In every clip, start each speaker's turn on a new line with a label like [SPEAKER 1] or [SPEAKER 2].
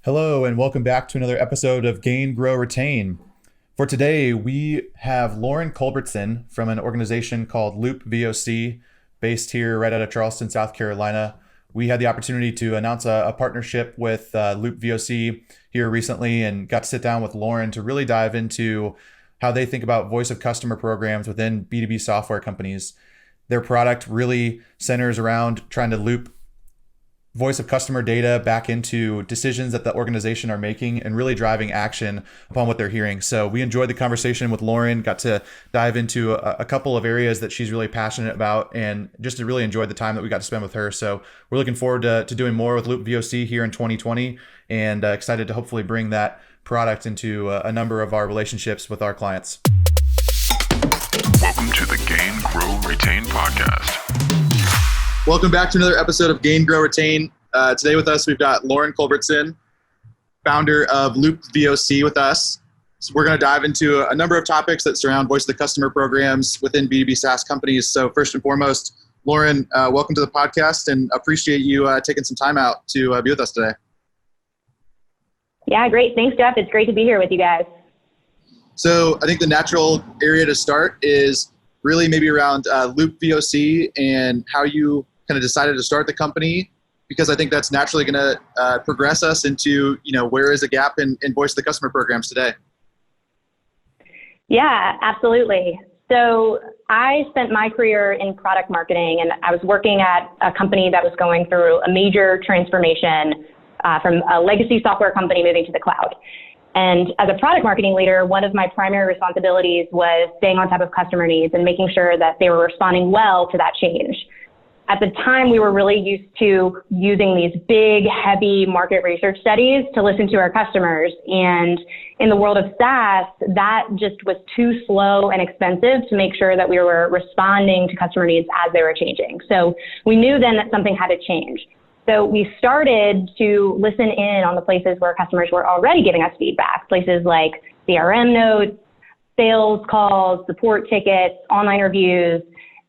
[SPEAKER 1] Hello, and welcome back to another episode of Gain, Grow, Retain. For today, we have Lauren Culbertson from an organization called LoopVOC, based here right out of Charleston, South Carolina. We had the opportunity to announce a partnership with LoopVOC here recently and got to sit down with Lauren to really dive into how they think about voice of customer programs within B2B software companies. Their product really centers around trying to loop voice of customer data back into decisions that the organization are making and really driving action upon what they're hearing. So we enjoyed the conversation with Lauren, got to dive into a couple of areas that she's really passionate about, and just really enjoyed the time that we got to spend with her. So we're looking forward to doing more with LoopVOC here in 2020, and excited to hopefully bring that product into a number of our relationships with our clients.
[SPEAKER 2] Welcome to the Gain, Grow, Retain podcast.
[SPEAKER 3] Welcome back to another episode of Gain, Grow, Retain. Today with us, we've got Lauren Culbertson, founder of LoopVOC with us. So we're going to dive into a number of topics that surround voice of the customer programs within B2B SaaS companies. So first and foremost, Lauren, welcome to the podcast, and appreciate you taking some time out to be with us today.
[SPEAKER 4] Yeah, great. Thanks, Jeff. It's great to be here with you guys.
[SPEAKER 3] So I think the natural area to start is really maybe around LoopVOC and how you kind of decided to start the company, because I think that's naturally going to progress us into, where is a gap in voice of the customer programs today?
[SPEAKER 4] Yeah, absolutely. So I spent my career in product marketing, and I was working at a company that was going through a major transformation from a legacy software company moving to the cloud. And as a product marketing leader, one of my primary responsibilities was staying on top of customer needs and making sure that they were responding well to that change. At the time, we were really used to using these big, heavy market research studies to listen to our customers. And in the world of SaaS, that just was too slow and expensive to make sure that we were responding to customer needs as they were changing. So we knew then that something had to change. So we started to listen in on the places where customers were already giving us feedback, places like CRM notes, sales calls, support tickets, online reviews.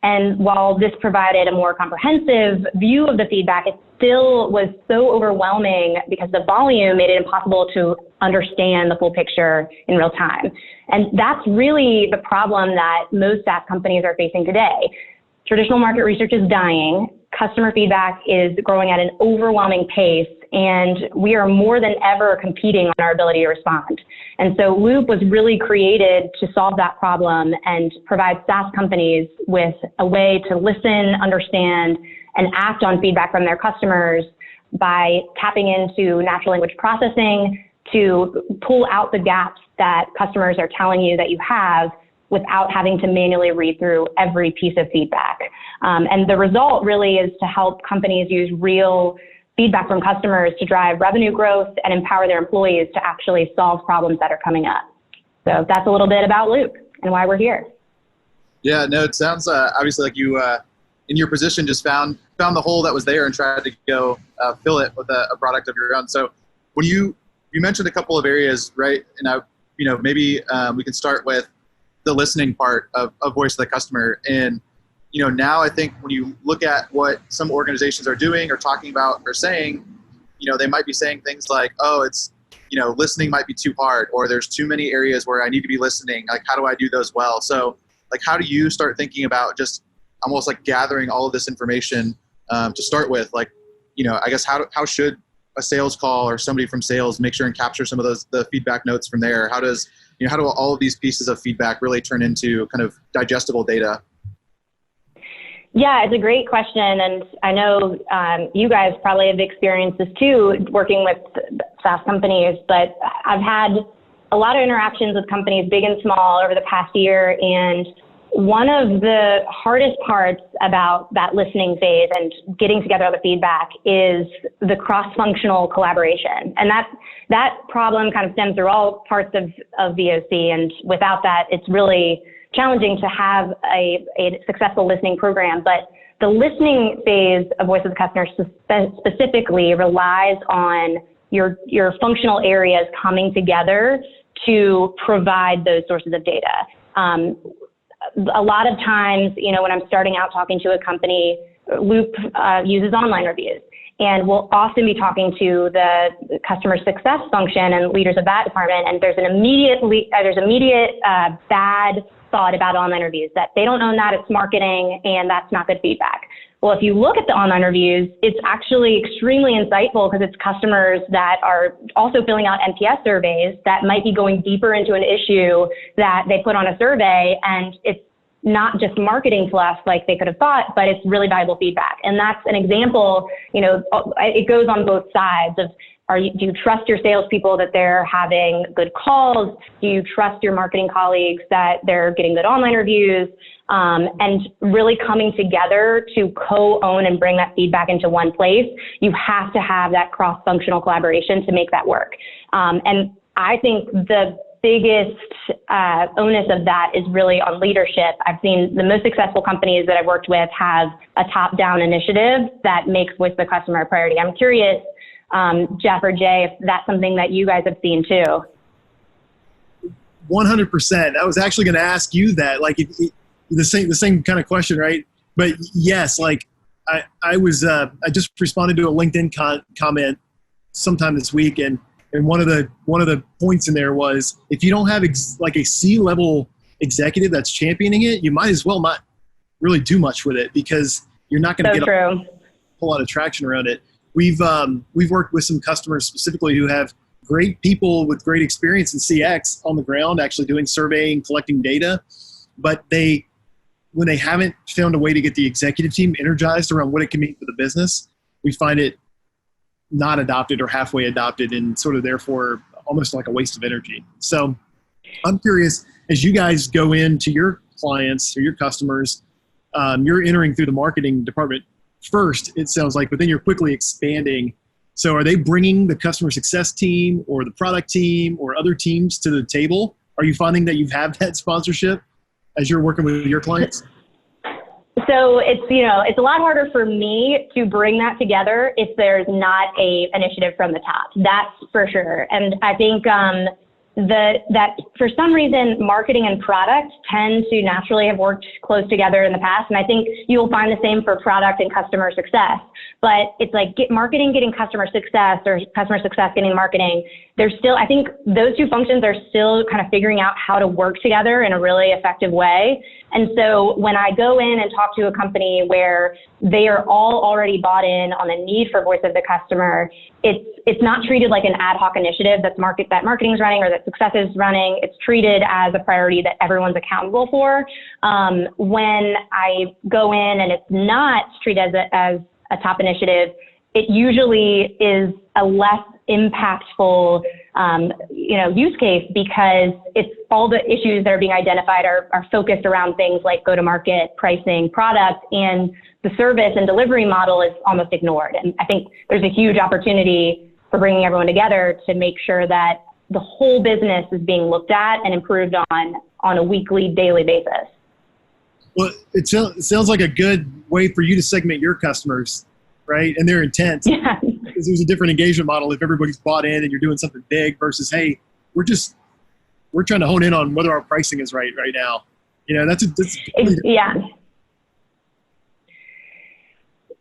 [SPEAKER 4] And while this provided a more comprehensive view of the feedback, it still was so overwhelming because the volume made it impossible to understand the full picture in real time. And that's really the problem that most SaaS companies are facing today. Traditional market research is dying. Customer feedback is growing at an overwhelming pace, and we are more than ever competing on our ability to respond. And so Loop was really created to solve that problem and provide SaaS companies with a way to listen, understand, and act on feedback from their customers by tapping into natural language processing to pull out the gaps that customers are telling you that you have without having to manually read through every piece of feedback. And the result really is to help companies use real feedback from customers to drive revenue growth and empower their employees to actually solve problems that are coming up. So that's a little bit about Loop and why we're here.
[SPEAKER 3] Yeah, no, it sounds obviously like you, in your position, just found the hole that was there and tried to go fill it with a product of your own. So when you mentioned a couple of areas, right? And maybe we can start with the listening part of voice of the customer. And now I think when you look at what some organizations are doing or talking about or saying, they might be saying things like, oh, it's, listening might be too hard, or there's too many areas where I need to be listening. Like, how do I do those well? So like, how do you start thinking about just almost like gathering all of this information to start with? Like, I guess how should a sales call or somebody from sales make sure and capture some of the feedback notes from there? How do all of these pieces of feedback really turn into kind of digestible data?
[SPEAKER 4] Yeah, it's a great question. And I know you guys probably have experienced this too, working with SaaS companies, but I've had a lot of interactions with companies, big and small, over the past year. And one of the hardest parts about that listening phase and getting together all the feedback is the cross-functional collaboration. And that problem kind of stems through all parts of VOC. And without that, it's really challenging to have a successful listening program. But the listening phase of voice of the customer specifically relies on your functional areas coming together to provide those sources of data. A lot of times, when I'm starting out talking to a company, Loop uses online reviews. and we'll often be talking to the customer success function and leaders of that department. And there's an immediate bad thought about online reviews, that they don't own that, it's marketing, and that's not good feedback. Well, if you look at the online reviews, it's actually extremely insightful because it's customers that are also filling out NPS surveys that might be going deeper into an issue that they put on a survey, and it's not just marketing fluff like they could have thought, but it's really valuable feedback. And that's an example, it goes on both sides of, do you trust your salespeople that they're having good calls? Do you trust your marketing colleagues that they're getting good online reviews? And really coming together to co-own and bring that feedback into one place. You have to have that cross-functional collaboration to make that work. And I think the biggest onus of that is really on leadership. I've seen the most successful companies that I've worked with have a top-down initiative that makes voice of the customer a priority. I'm curious, Jeff or Jay, if that's something that you guys have seen too.
[SPEAKER 5] 100%. I was actually going to ask you that, the same kind of question, right? But yes, I just responded to a LinkedIn comment sometime this week, and one of the points in there was, if you don't have a C-level executive that's championing it, you might as well not really do much with it, because you're not going to get a whole lot of traction around it. We've worked with some customers specifically who have great people with great experience in CX on the ground, actually doing surveying, collecting data, but when they haven't found a way to get the executive team energized around what it can mean for the business, we find it not adopted or halfway adopted, and sort of therefore almost like a waste of energy. So I'm curious, as you guys go into your clients or your customers, you're entering through the marketing department first, it sounds like, but then you're quickly expanding. So are they bringing the customer success team or the product team or other teams to the table? Are you finding that you've had that sponsorship as you're working with your clients?
[SPEAKER 4] So it's a lot harder for me to bring that together if there's not a initiative from the top. That's for sure. And I think that for some reason, marketing and product tend to naturally have worked close together in the past. And I think you'll find the same for product and customer success. But it's like marketing getting customer success, or customer success getting marketing. I think those two functions are still kind of figuring out how to work together in a really effective way. And so when I go in and talk to a company where they are all already bought in on the need for voice of the customer, it's not treated like an ad hoc initiative that marketing is running or that success is running. It's treated as a priority that everyone's accountable for. When I go in and it's not treated as a top initiative, it usually is a less impactful use case, because it's all the issues that are being identified are focused around things like go-to-market, pricing, product, and the service and delivery model is almost ignored. And I think there's a huge opportunity for bringing everyone together to make sure that the whole business is being looked at and improved on a weekly, daily basis.
[SPEAKER 5] Well, it sounds like a good way for you to segment your customers, right? And their intent.
[SPEAKER 4] Yeah.
[SPEAKER 5] Because there's a different engagement model if everybody's bought in and you're doing something big versus, hey, we're trying to hone in on whether our pricing is right now.
[SPEAKER 4] Yeah.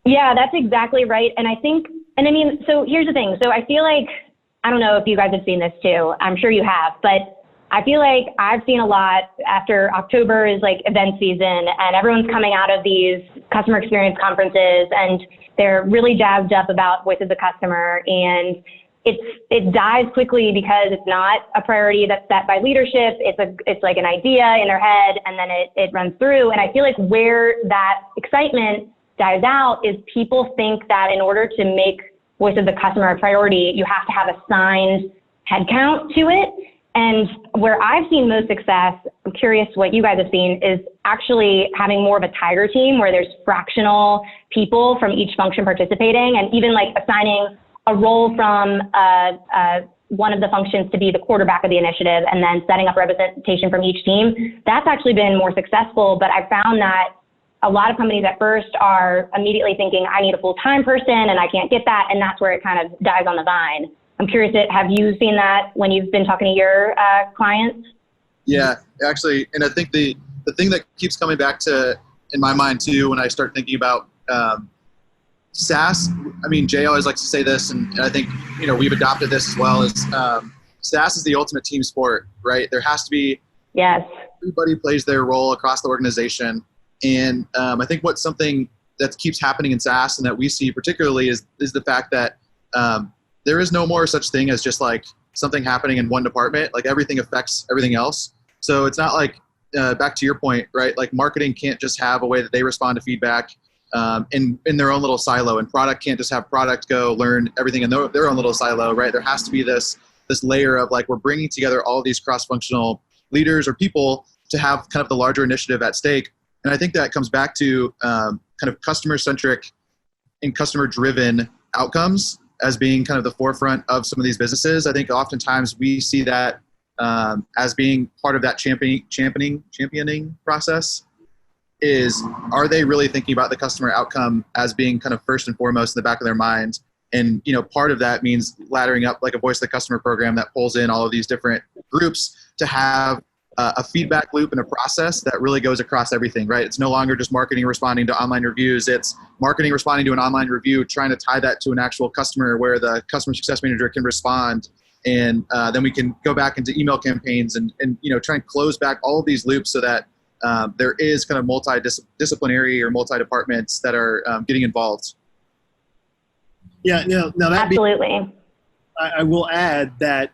[SPEAKER 4] Yeah, that's exactly right. And so here's the thing. So I feel like, I don't know if you guys have seen this too. I'm sure you have, but I feel like I've seen a lot after October is like event season, and everyone's coming out of these customer experience conferences and they're really jazzed up about voice of the customer, and it dies quickly because it's not a priority that's set by leadership. It's like an idea in their head, and then it runs through. And I feel like where that excitement dies out is people think that in order to make voice of the customer a priority, you have to have assigned headcount to it. And where I've seen most success, I'm curious what you guys have seen, is actually having more of a tiger team where there's fractional people from each function participating, and even like assigning a role from one of the functions to be the quarterback of the initiative, and then setting up representation from each team. That's actually been more successful, but I found that a lot of companies at first are immediately thinking, I need a full-time person and I can't get that, and that's where it kind of dies on the vine. I'm curious, have you seen that when you've been talking to your clients?
[SPEAKER 3] Yeah, actually, and I think the thing that keeps coming back to in my mind too when I start thinking about SaaS, I mean, Jay always likes to say this, and I think, we've adopted this as well, is SaaS is the ultimate team sport, right? There has to be,
[SPEAKER 4] Yes.
[SPEAKER 3] everybody plays their role across the organization. And I think what's something that keeps happening in SaaS and that we see particularly is the fact that there is no more such thing as just like something happening in one department. Like everything affects everything else. So it's not like, back to your point, right? Like marketing can't just have a way that they respond to feedback in their own little silo, and product can't just have product go learn everything in their own little silo, right? There has to be this layer of like, we're bringing together all these cross-functional leaders or people to have kind of the larger initiative at stake. And I think that comes back to kind of customer-centric and customer-driven outcomes as being kind of the forefront of some of these businesses. I think oftentimes we see that as being part of that championing process. Is, are they really thinking about the customer outcome as being kind of first and foremost in the back of their mind? And part of that means laddering up like a voice of the customer program that pulls in all of these different groups to have a feedback loop and a process that really goes across everything, right? It's no longer just marketing responding to online reviews. It's marketing responding to an online review, trying to tie that to an actual customer where the customer success manager can respond. And then we can go back into email campaigns and try and close back all of these loops so that there is kind of multidisciplinary or multi-departments that are getting involved.
[SPEAKER 5] Yeah, now that
[SPEAKER 4] Absolutely.
[SPEAKER 5] I will add that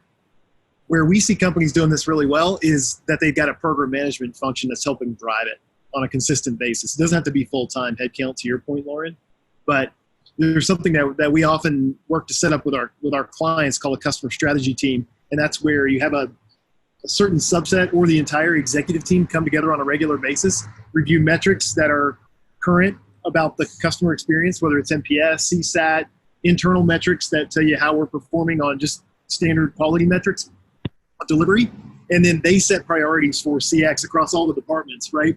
[SPEAKER 5] where we see companies doing this really well is that they've got a program management function that's helping drive it on a consistent basis. It doesn't have to be full-time headcount, to your point, Lauren, but there's something that we often work to set up with our clients called a customer strategy team, and that's where you have a certain subset or the entire executive team come together on a regular basis, review metrics that are current about the customer experience, whether it's NPS, CSAT, internal metrics that tell you how we're performing on just standard quality metrics of delivery. And then they set priorities for CX across all the departments, right?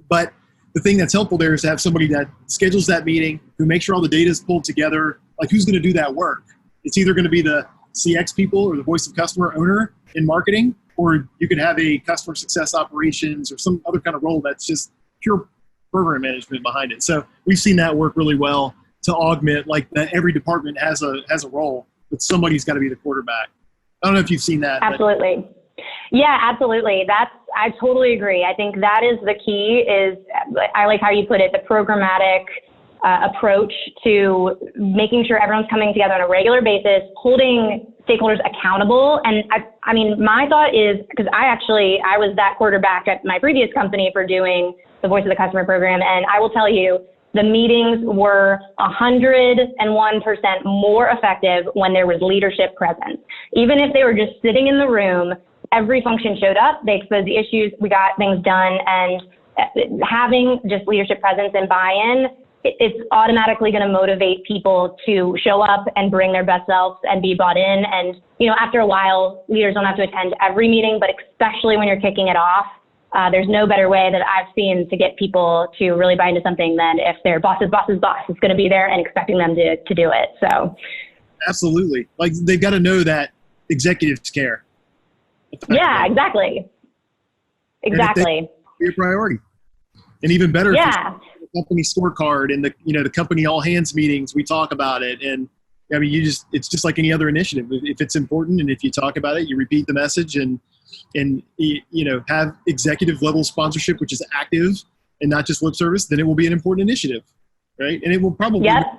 [SPEAKER 5] But the thing that's helpful there is to have somebody that schedules that meeting, who makes sure all the data is pulled together. Like, who's going to do that work? It's either going to be the CX people or the voice of customer owner in marketing, or you could have a customer success operations or some other kind of role that's just pure program management behind it. So we've seen that work really well to augment, like, that every department has a role, but somebody's got to be the quarterback. I don't know if you've seen that.
[SPEAKER 4] Absolutely. Yeah, absolutely. I totally agree. I think that is the key. Is, I like how you put it, the programmatic approach to making sure everyone's coming together on a regular basis, holding stakeholders accountable. And I mean, my thought is, because I was that quarterback at my previous company for doing the voice of the customer program. And I will tell you, the meetings were 101% more effective when there was leadership presence. Even if they were just sitting in the room, every function showed up, they exposed the issues, we got things done. And having just leadership presence and buy-in, it's automatically going to motivate people to show up and bring their best selves and be bought in. And, after a while, leaders don't have to attend every meeting, but especially when you're kicking it off, there's no better way that I've seen to get people to really buy into something than if their boss's boss's boss is going to be there and expecting them to do it. So,
[SPEAKER 5] absolutely. Like, they've got to know that executives care.
[SPEAKER 4] Yeah, exactly. Exactly.
[SPEAKER 5] Be a priority. And even better,
[SPEAKER 4] yeah.
[SPEAKER 5] If the company scorecard and the company all hands meetings, we talk about it. And I mean, it's just like any other initiative. If it's important and if you talk about it, you repeat the message and have executive level sponsorship, which is active and not just lip service, then it will be an important initiative, right? And it will probably, that.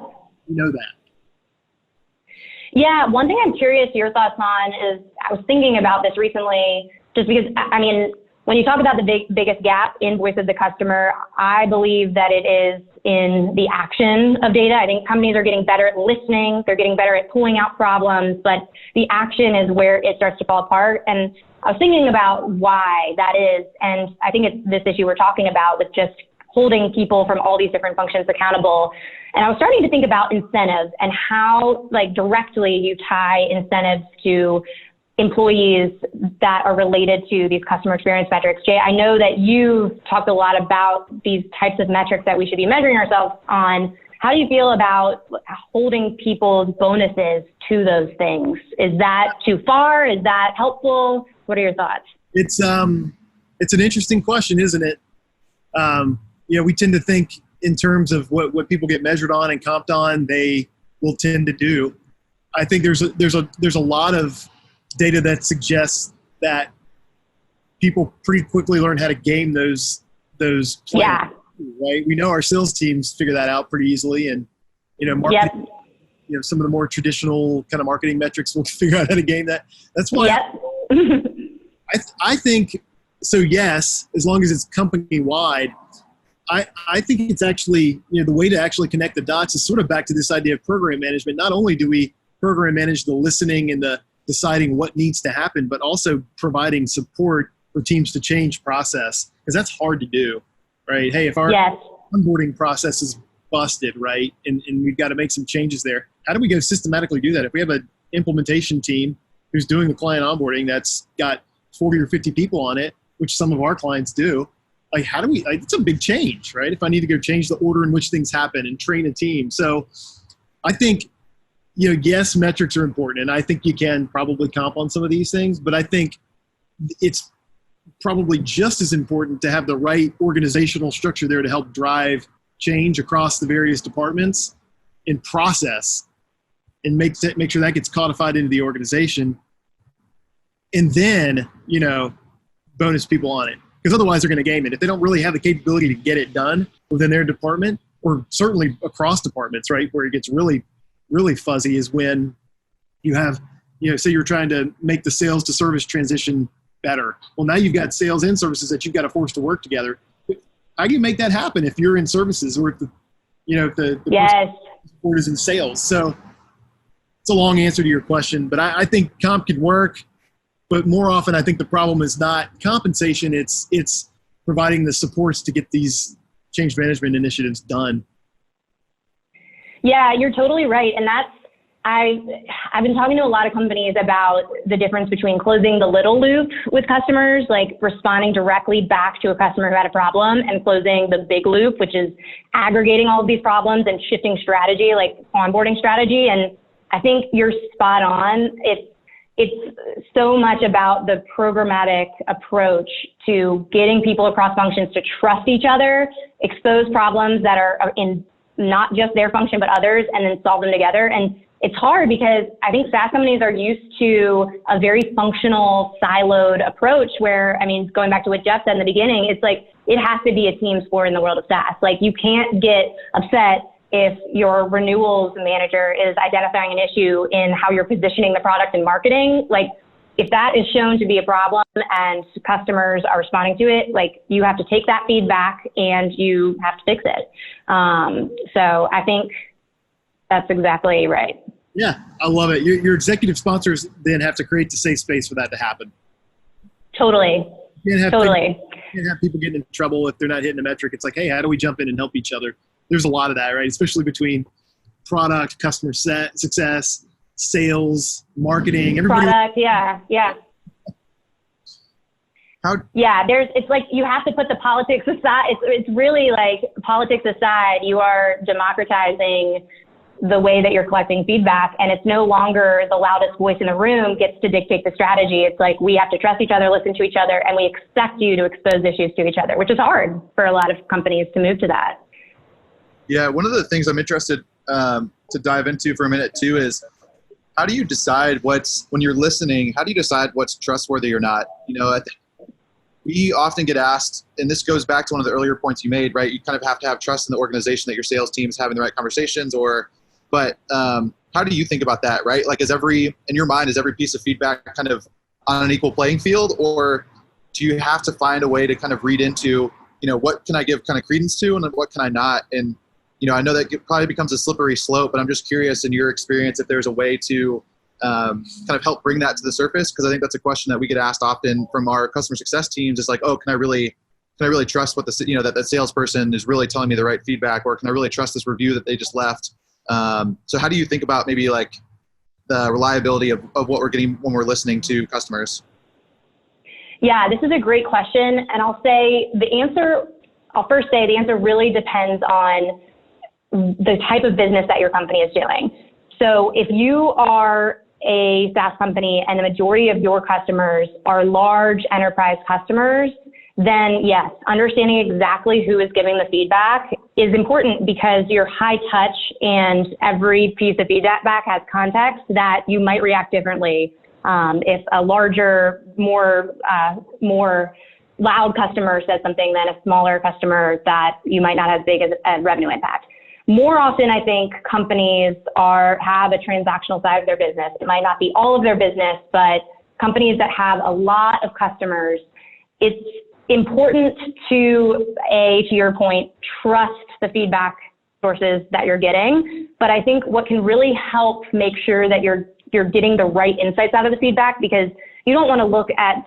[SPEAKER 4] Yeah, one thing I'm curious your thoughts on is, I was thinking about this recently, just because, I mean, when you talk about the biggest gap in voice of the customer, I believe that it is in the action of data. I think companies are getting better at listening. They're getting better at pulling out problems, but the action is where it starts to fall apart. And I was thinking about why that is. And I think it's this issue we're talking about with just holding people from all these different functions accountable. And I was starting to think about incentives and how, like, directly you tie incentives to employees that are related to these customer experience metrics. Jay, I know that you've talked a lot about these types of metrics that we should be measuring ourselves on. How do you feel about holding people's bonuses to those things? Is that too far? Is that helpful? What are your thoughts? It's
[SPEAKER 5] an interesting question, isn't it? We tend to think in terms of what people get measured on and comped on, they will tend to do. I think there's a lot of data that suggests that people pretty quickly learn how to game those plans,
[SPEAKER 4] Yeah.
[SPEAKER 5] right? We know our sales teams figure that out pretty easily, and marketing, some of the more traditional kind of marketing metrics will figure out how to game that. That's why
[SPEAKER 4] Yep.
[SPEAKER 5] I think so. Yes, as long as it's company wide. I think it's actually, the way to actually connect the dots is sort of back to this idea of program management. Not only do we program manage the listening and the deciding what needs to happen, but also providing support for teams to change process, because that's hard to do, right? Hey, if our onboarding process is busted, right, and we've got to make some changes there, how do we go systematically do that? If we have an implementation team who's doing the client onboarding that's got 40 or 50 people on it, which some of our clients do, like, how do we, it's a big change, right? If I need to go change the order in which things happen and train a team. So I think, yes, metrics are important, and I think you can probably comp on some of these things, but I think it's probably just as important to have the right organizational structure there to help drive change across the various departments and process and make sure that gets codified into the organization. And then, bonus people on it. Because otherwise they're going to game it. If they don't really have the capability to get it done within their department, or certainly across departments, right, where it gets really, really fuzzy is when you have, say you're trying to make the sales to service transition better. Well, now you've got sales and services that you've got to force to work together. How do you make that happen if you're in services, or if the support is in sales? So it's a long answer to your question, but I think comp could work. But more often, I think the problem is not compensation. It's providing the supports to get these change management initiatives done.
[SPEAKER 4] Yeah, you're totally right. And I've been talking to a lot of companies about the difference between closing the little loop with customers, like responding directly back to a customer who had a problem, and closing the big loop, which is aggregating all of these problems and shifting strategy, like onboarding strategy. And I think you're spot on. It's so much about the programmatic approach to getting people across functions to trust each other, expose problems that are in not just their function, but others, and then solve them together. And it's hard because I think SaaS companies are used to a very functional, siloed approach where, going back to what Jeff said in the beginning, it's like, it has to be a team sport in the world of SaaS. Like, you can't get upset if your renewals manager is identifying an issue in how you're positioning the product and marketing. Like, if that is shown to be a problem and customers are responding to it, like, you have to take that feedback and you have to fix it. So I think that's exactly right.
[SPEAKER 5] Yeah, I love it. Your executive sponsors then have to create the safe space for that to happen.
[SPEAKER 4] Totally.
[SPEAKER 5] You can't have people getting in trouble if they're not hitting a metric. It's like, hey, how do we jump in and help each other? There's a lot of that, right? Especially between product, customer success, sales, marketing, everybody.
[SPEAKER 4] Product, yeah. It's like you have to put the politics aside. It's really like, politics aside, you are democratizing the way that you're collecting feedback, and it's no longer the loudest voice in the room gets to dictate the strategy. It's like, we have to trust each other, listen to each other, and we expect you to expose issues to each other, which is hard for a lot of companies to move to that.
[SPEAKER 3] Yeah, one of the things I'm interested to dive into for a minute too is, how do you decide when you're listening, how do you decide what's trustworthy or not? I think we often get asked, and this goes back to one of the earlier points you made, right? You kind of have to have trust in the organization that your sales team is having the right conversations, but how do you think about that, right? Like, in your mind, is every piece of feedback kind of on an equal playing field, or do you have to find a way to kind of read into, what can I give kind of credence to and what can I not? And I know that it probably becomes a slippery slope, but I'm just curious, in your experience, if there's a way to kind of help bring that to the surface, because I think that's a question that we get asked often from our customer success teams. Is like, oh, can I really trust what that salesperson is really telling me the right feedback, or can I really trust this review that they just left? So how do you think about maybe like the reliability of what we're getting when we're listening to customers?
[SPEAKER 4] Yeah, this is a great question, and I'll first say the answer really depends on the type of business that your company is doing. So if you are a SaaS company and the majority of your customers are large enterprise customers, then yes, understanding exactly who is giving the feedback is important, because you're high touch and every piece of feedback has context that you might react differently. If a larger, more loud customer says something than a smaller customer, that you might not have as big a revenue impact. More often, I think companies have a transactional side of their business. It might not be all of their business, but companies that have a lot of customers, it's important to your point, trust the feedback sources that you're getting. But I think what can really help make sure that you're getting the right insights out of the feedback, because you don't want to look at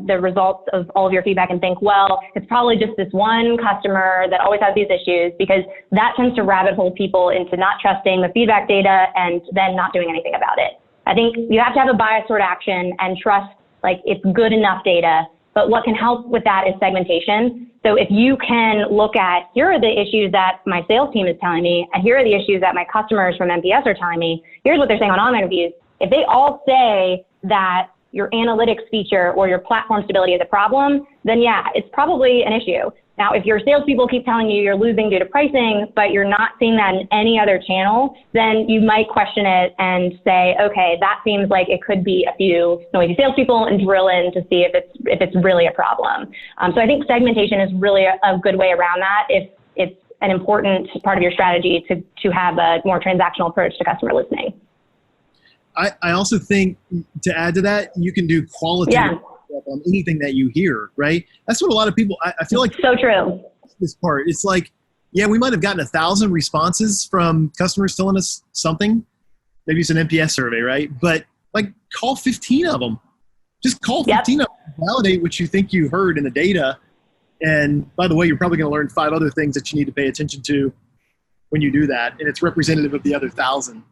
[SPEAKER 4] the results of all of your feedback and think, well, it's probably just this one customer that always has these issues, because that tends to rabbit hole people into not trusting the feedback data and then not doing anything about it. I think you have to have a bias toward action and trust like it's good enough data. But what can help with that is segmentation. So if you can look at, here are the issues that my sales team is telling me, and here are the issues that my customers from MPS are telling me, here's what they're saying on online reviews. If they all say that your analytics feature or your platform stability is a problem, then yeah, it's probably an issue. Now, if your salespeople keep telling you you're losing due to pricing, but you're not seeing that in any other channel, then you might question it and say, okay, that seems like it could be a few noisy salespeople, and drill in to see if it's really a problem. So I think segmentation is really a good way around that if it's an important part of your strategy to have a more transactional approach to customer listening.
[SPEAKER 5] I also think, to add to that, you can do qualitative on anything that you hear, right? That's what a lot of people, I feel like.
[SPEAKER 4] So true.
[SPEAKER 5] This part, it's like, yeah, we might have gotten 1,000 responses from customers telling us something. Maybe it's an NPS survey, right? But like, call 15 of them. Just call 15 of them. Validate what you think you heard in the data. And by the way, you're probably going to learn 5 other things that you need to pay attention to when you do that. And it's representative of the other 1,000.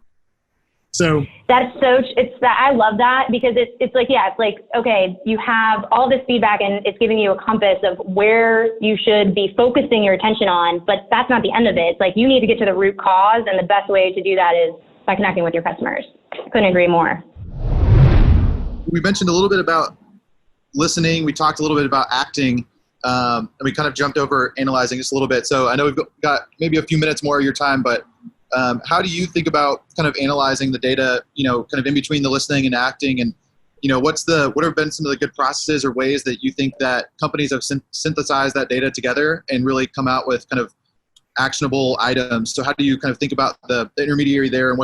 [SPEAKER 5] So I love that, because it's like, okay, you have all this feedback and it's giving you a compass of where you should be focusing your attention on, but that's not the end of it. It's like, you need to get to the root cause, and the best way to do that is by connecting with your customers. Couldn't agree more.
[SPEAKER 3] We mentioned a little bit about listening. We talked a little bit about acting, and we kind of jumped over analyzing just a little bit. So I know we've got maybe a few minutes more of your time, but how do you think about kind of analyzing the data, kind of in between the listening and acting, and, what have been some of the good processes or ways that you think that companies have synthesized that data together and really come out with kind of actionable items? So how do you kind of think about the intermediary there, and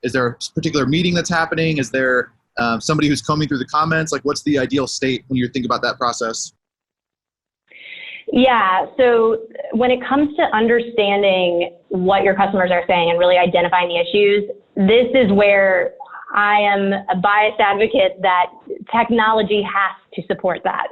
[SPEAKER 3] is there a particular meeting that's happening? Is there somebody who's combing through the comments? Like, what's the ideal state when you think about that process?
[SPEAKER 4] Yeah, so when it comes to understanding what your customers are saying and really identifying the issues, this is where I am a biased advocate that technology has to support that.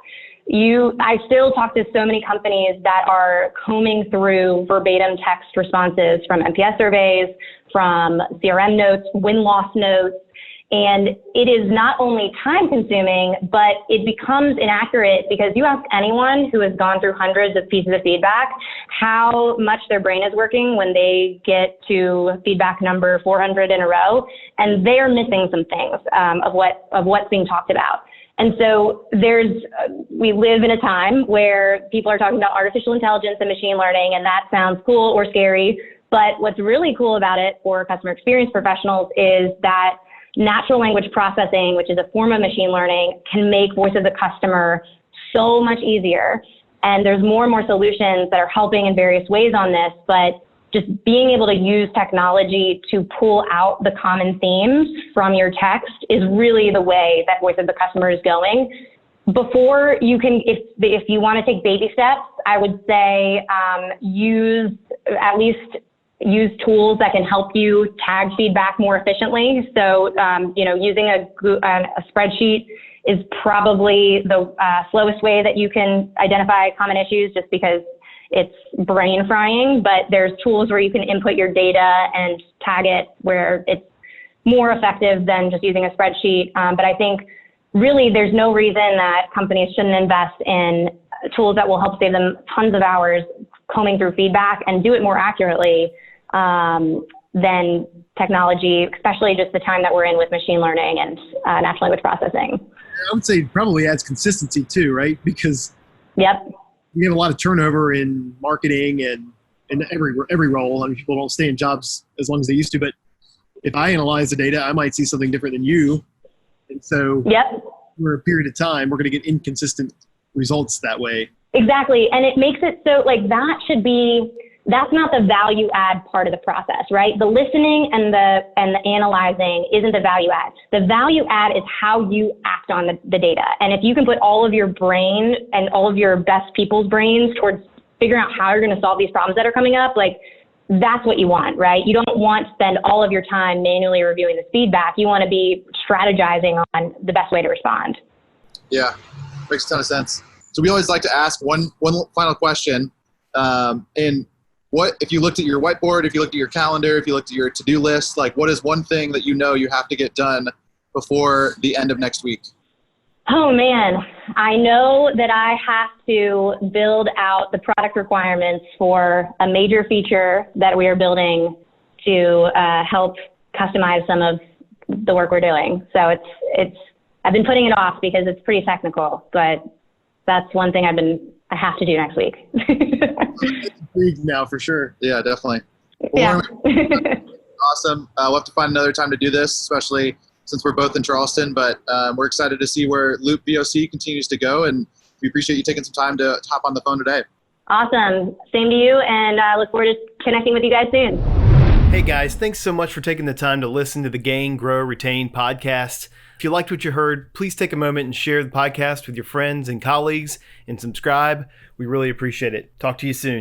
[SPEAKER 4] I still talk to so many companies that are combing through verbatim text responses from NPS surveys, from CRM notes, win-loss notes, and it is not only time consuming, but it becomes inaccurate, because you ask anyone who has gone through hundreds of pieces of feedback how much their brain is working when they get to feedback number 400 in a row, and they are missing some things of what's being talked about. And so we live in a time where people are talking about artificial intelligence and machine learning, and that sounds cool or scary. But what's really cool about it for customer experience professionals is that natural language processing, which is a form of machine learning, can make voice of the customer so much easier. And there's more and more solutions that are helping in various ways on this, but just being able to use technology to pull out the common themes from your text is really the way that voice of the customer is going. Before you can, if you want to take baby steps, I would say use tools that can help you tag feedback more efficiently. So, using a spreadsheet is probably the slowest way that you can identify common issues, just because it's brain frying. But there's tools where you can input your data and tag it, where it's more effective than just using a spreadsheet. But I think really there's no reason that companies shouldn't invest in tools that will help save them tons of hours combing through feedback and do it more accurately than technology, especially just the time that we're in with machine learning and natural language processing.
[SPEAKER 5] I would say it probably adds consistency too, right? Because
[SPEAKER 4] Yep.
[SPEAKER 5] We have a lot of turnover in marketing and in every role. I mean, people don't stay in jobs as long as they used to, but if I analyze the data, I might see something different than you. And so
[SPEAKER 4] Yep.
[SPEAKER 5] for a period of time, we're going to get inconsistent results that way.
[SPEAKER 4] Exactly. And it makes it so like that's not the value add part of the process, right? The listening and the analyzing isn't the value add. The value add is how you act on the data. And if you can put all of your brain and all of your best people's brains towards figuring out how you're going to solve these problems that are coming up, like that's what you want, right? You don't want to spend all of your time manually reviewing this feedback. You want to be strategizing on the best way to respond.
[SPEAKER 3] Yeah, makes a ton of sense. So we always like to ask one final question. And what, if you looked at your whiteboard, if you looked at your calendar, if you looked at your to-do list, like what is one thing that you know you have to get done before the end of next week?
[SPEAKER 4] Oh man, I know that I have to build out the product requirements for a major feature that we are building to help customize some of the work we're doing. So I've been putting it off because it's pretty technical, but that's one thing I have to do next week.
[SPEAKER 5] Intrigued now for sure.
[SPEAKER 3] Yeah, definitely.
[SPEAKER 4] Yeah.
[SPEAKER 3] Awesome. We'll have to find another time to do this, especially since we're both in Charleston, but we're excited to see where LoopVOC continues to go, and we appreciate you taking some time to hop on the phone today.
[SPEAKER 4] Awesome. Same to you, and I look forward to connecting with you guys soon.
[SPEAKER 6] Hey guys, thanks so much for taking the time to listen to the Gain, Grow, Retain podcast. If you liked what you heard, please take a moment and share the podcast with your friends and colleagues and subscribe. We really appreciate it. Talk to you soon.